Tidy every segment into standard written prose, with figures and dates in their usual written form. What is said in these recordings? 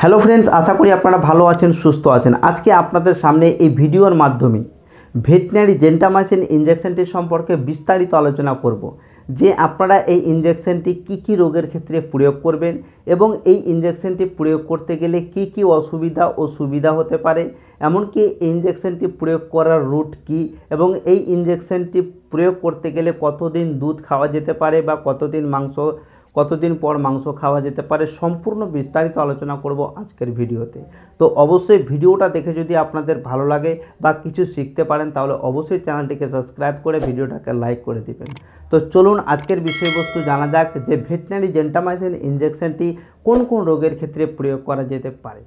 Hello friends, আশা করি আপনারা ভালো আছেন, সুস্থ আছেন। আজকে আপনাদের সামনে এই ভিডিওর মাধ্যমে ভেটেরিনারি জেন্টামাইসিন ইনজেকশনটি সম্পর্কে বিস্তারিত আলোচনা করব, যে আপনারা এই ইনজেকশনটি কী রোগের ক্ষেত্রে প্রয়োগ করবেন এবং এই ইনজেকশনটি প্রয়োগ করতে গেলে কী অসুবিধা ও সুবিধা হতে পারে, এমনকি এই ইনজেকশনটি প্রয়োগ করার রুট কী এবং এই ইনজেকশনটি প্রয়োগ করতে গেলে কতদিন দুধ খাওয়া যেতে পারে বা কতদিন পর মাংস খাওয়া যেতে পারে, সম্পূর্ণ বিস্তারিত আলোচনা করব আজকের ভিডিওতে। তো অবশ্যই ভিডিওটা দেখে যদি আপনাদের ভালো লাগে বা কিছু শিখতে পারেন, তাহলে অবশ্যই চ্যানেলটিকে সাবস্ক্রাইব করে ভিডিওটাকে লাইক করে দিবেন। তো চলুন আজকের বিষয়বস্তু জানা যাক, যে ভেটেরিনারি জেন্টামাইসিন ইনজেকশনটি কোন কোন রোগের ক্ষেত্রে প্রয়োগ করা যেতে পারে।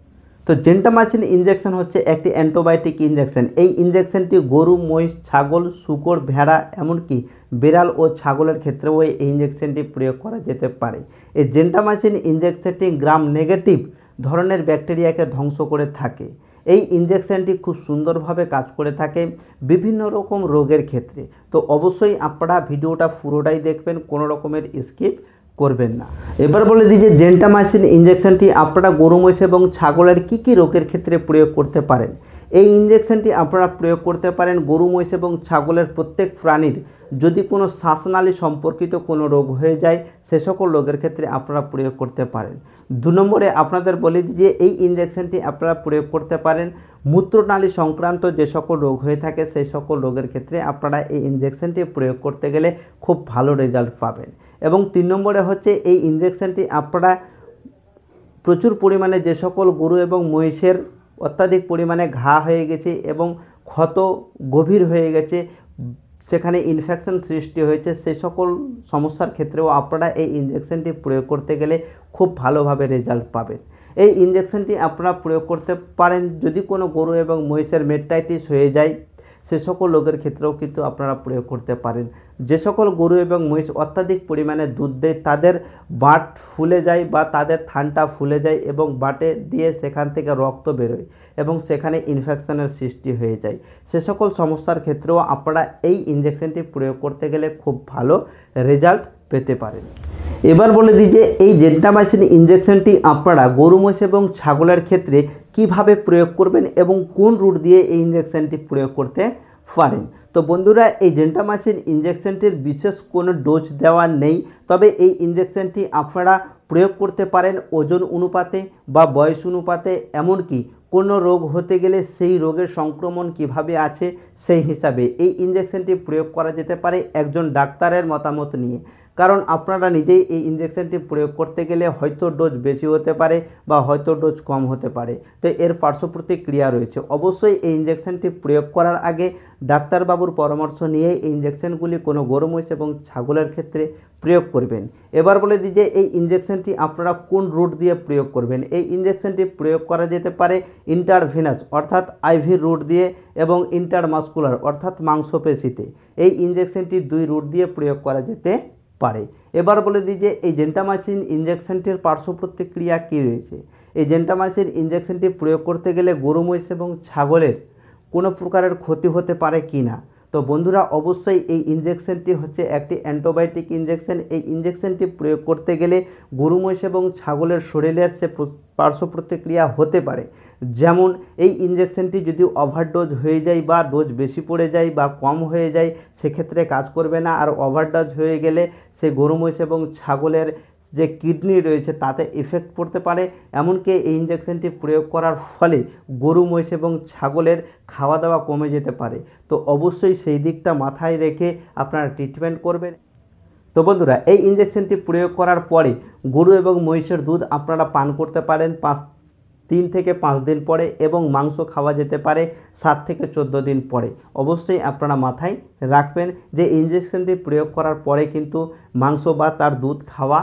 তো জেন্টামাইসিন ইনজেকশন হচ্ছে একটি অ্যান্টিবায়োটিক ইনজেকশন। এই ইনজেকশনটি গরু, মহিষ, ছাগল, শূকর, ভেড়া, এমনকি বিড়াল ও ছাগলের ক্ষেত্রেও এই ইনজেকশনটি প্রয়োগ করা যেতে পারে। এই জেন্টামাইসিন ইনজেকশনটি গ্রাম নেগেটিভ ধরনের ব্যাকটেরিয়াকে ধ্বংস করে থাকে। এই ইনজেকশনটি খুব সুন্দরভাবে কাজ করে থাকে বিভিন্ন রকম রোগের ক্ষেত্রে। তো অবশ্যই আপনারা ভিডিওটা পুরোটাই দেখবেন, কোনো রকমের স্কিপ করবেন না। এবার বলে দিই যে জেন্টামাইসিন ইনজেকশনটি আপনারা গরু, মহিষ এবং ছাগলের কী রোগের ক্ষেত্রে প্রয়োগ করতে পারেন। এই ইনজেকশনটি আপনারা প্রয়োগ করতে পারেন গরু, মহিষ এবং ছাগলের প্রত্যেক প্রাণীর যদি কোনো শ্বাসনালী সম্পর্কিত কোনো রোগ হয়ে যায়, সে সকল রোগের ক্ষেত্রে আপনারা প্রয়োগ করতে পারেন। 2 নম্বরে আপনাদের বলে দিই যে এই ইনজেকশনটি আপনারা প্রয়োগ করতে পারেন মূত্রনালী সংক্রান্ত যে সকল রোগ হয়ে থাকে, সেই সকল রোগের ক্ষেত্রে আপনারা এই ইনজেকশনটি প্রয়োগ করতে গেলে খুব ভালো রেজাল্ট পাবেন। এবং 3 নম্বরে হচ্ছে এই ইনজেকশনটি আপনারা প্রচুর পরিমাণে যে সকল গরু এবং মহিষের অত্যাধিক পরিমাণে ঘা হয়ে গেছে এবং ক্ষত গভীর হয়ে গেছে, সেখানে ইনফেকশন সৃষ্টি হয়েছে, সেই সকল সমস্যার ক্ষেত্রেও আপনারা এই ইনজেকশনটি প্রয়োগ করতে গেলে খুব ভালোভাবে রেজাল্ট পাবেন। এই ইনজেকশনটি আপনারা প্রয়োগ করতে পারেন যদি কোনো গরু এবং মহিষের মেটাইটিস হয়ে যায়, সে সকল রোগের ক্ষেত্রেও কিন্তু আপনারা প্রয়োগ করতে পারেন। যে সকল গরু এবং মহিষ অত্যাধিক পরিমাণে দুধ দেয়, তাদের বাট ফুলে যায় বা তাদের থানটা ফুলে যায় এবং বাটে দিয়ে সেখান থেকে রক্ত বেরোয় এবং সেখানে ইনফেকশনের সৃষ্টি হয়ে যায়, সে সকল সমস্যার ক্ষেত্রেও আপনারা এই ইনজেকশনটি প্রয়োগ করতে গেলে খুব ভালো রেজাল্ট পেতে পারেন। এবার বলে দিই যে এই জেন্টামাইসিন ইনজেকশনটি আপনারা গরু, মহিষ এবং ছাগলের ক্ষেত্রে কিভাবে প্রয়োগ করবেন এবং কোন রুট দিয়ে এই ইনজেকশনটি প্রয়োগ করতে পারেন। তো বন্ধুরা, এই জেন্টামাইসিন ইনজেকশনটির বিশেষ কোনো ডোজ দেওয়া নেই, তবে এই ইনজেকশনটি আপনারা প্রয়োগ করতে পারেন ওজন অনুপাতে বা বয়স অনুপাতে, এমনকি কোনো রোগ হতে গেলে সেই রোগের সংক্রমণ কিভাবে আছে সেই হিসাবে এই ইনজেকশনটি প্রয়োগ করা যেতে পারে একজন ডাক্তারের মতামত নিয়ে। কারণ আপনারা নিজেই এই ইনজেকশনটি প্রয়োগ করতে গেলে হয়তো ডোজ বেশি হতে পারে বা হয়তো ডোজ কম হতে পারে, তো এর পার্শ্ব প্রতিক্রিয়া রয়েছে। অবশ্যই এই ইনজেকশনটি প্রয়োগ করার আগে ডাক্তারবাবুর পরামর্শ নিয়ে এই ইনজেকশনগুলি কোনো গরু, মহিষ এবং ছাগলের ক্ষেত্রে প্রয়োগ করবেন। এবার বলে দিই যে এই ইনজেকশনটি আপনারা কোন রুট দিয়ে প্রয়োগ করবেন। এই ইনজেকশনটি প্রয়োগ করা যেতে পারে ইন্টারভেনাস অর্থাৎ আইভি রুট দিয়ে এবং ইন্টারমাস্কুলার অর্থাৎ মাংসপেশিতে। এই ইনজেকশনটি 2 রুট দিয়ে প্রয়োগ করা যেতে পারে। এবার বলে দিই যে এই জেন্টামাইসিন ইনজেকশনটির পার্শ্ব প্রতিক্রিয়া কী রয়েছে। এই জেন্টামাইসিন ইনজেকশনটি প্রয়োগ করতে গেলে গরু, মহিষ এবং ছাগলের কোনো প্রকারের ক্ষতি হতে পারে কি না। তো বন্ধুরা, অবশ্যই এই ইনজেকশনটি হচ্ছে একটি অ্যান্টিবায়োটিক ইনজেকশন। এই ইনজেকশনটি প্রয়োগ করতে গেলে গরু, মহিষ এবং ছাগলের শরীরের সে পার্শ্ব প্রতিক্রিয়া হতে পারে। যেমন এই ইনজেকশনটি যদি ওভারডোজ হয়ে যায় বা ডোজ বেশি পড়ে যায় বা কম হয়ে যায়, সেক্ষেত্রে কাজ করবে না। আর ওভারডোজ হয়ে গেলে সে গরু, মহিষ এবং ছাগলের যে কিডনি রয়েছে তাতে ইফেক্ট পড়তে পারে। এমনকি এই ইনজেকশনটি প্রয়োগ করার ফলে গরু, মহিষ এবং ছাগলের খাওয়া দাওয়া কমে যেতে পারে। তো অবশ্যই সেই দিকটা মাথায় রেখে আপনারা ট্রিটমেন্ট করবেন। তো বন্ধুরা, এই ইনজেকশনটি প্রয়োগ করার পরে গরু এবং মহিষের দুধ আপনারা পান করতে পারেন 3 থেকে 5 দিন পরে এবং মাংস খাওয়া যেতে পারে 7 থেকে 14 দিন পরে। অবশ্যই আপনারা মাথায় রাখবেন যে ইনজেকশনটি প্রয়োগ করার পরে কিন্তু মাংস বা তার দুধ খাওয়া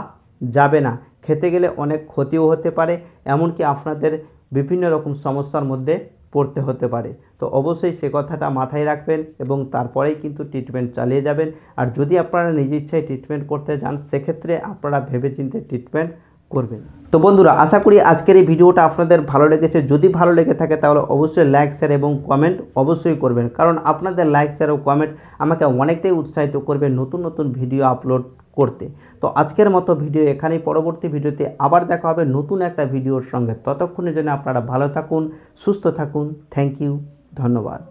যাবে না। খেতে গেলে অনেক ক্ষতিও হতে পারে, এমনকি আপনাদের বিভিন্ন রকম সমস্যার মধ্যে পড়তে হতে পারে। তো অবশ্যই সে কথাটা মাথায় রাখবেন এবং তারপরেই কিন্তু ট্রিটমেন্ট চালিয়ে যাবেন। আর যদি আপনারা নিজ ইচ্ছায় ট্রিটমেন্ট করতে যান, সেক্ষেত্রে আপনারা ভেবেচিন্তে ট্রিটমেন্ট করবেন। তো বন্ধুরা, আশা করি আজকের এই ভিডিওটা আপনাদের ভালো লেগেছে। যদি ভালো লেগে থাকে তাহলে অবশ্যই লাইক, শেয়ার এবং কমেন্ট অবশ্যই করবেন, কারণ আপনাদের লাইক, শেয়ার ও কমেন্ট আমাকে অনেকটাই উৎসাহিত করবে নতুন নতুন ভিডিও আপলোড করতে। তো আজকের মতো ভিডিও এখানেই, পরবর্তী ভিডিওতে আবার দেখা হবে নতুন একটা ভিডিওর সঙ্গে। ততক্ষণের জন্য আপনারা ভালো থাকুন, সুস্থ থাকুন। থ্যাংক ইউ, ধন্যবাদ।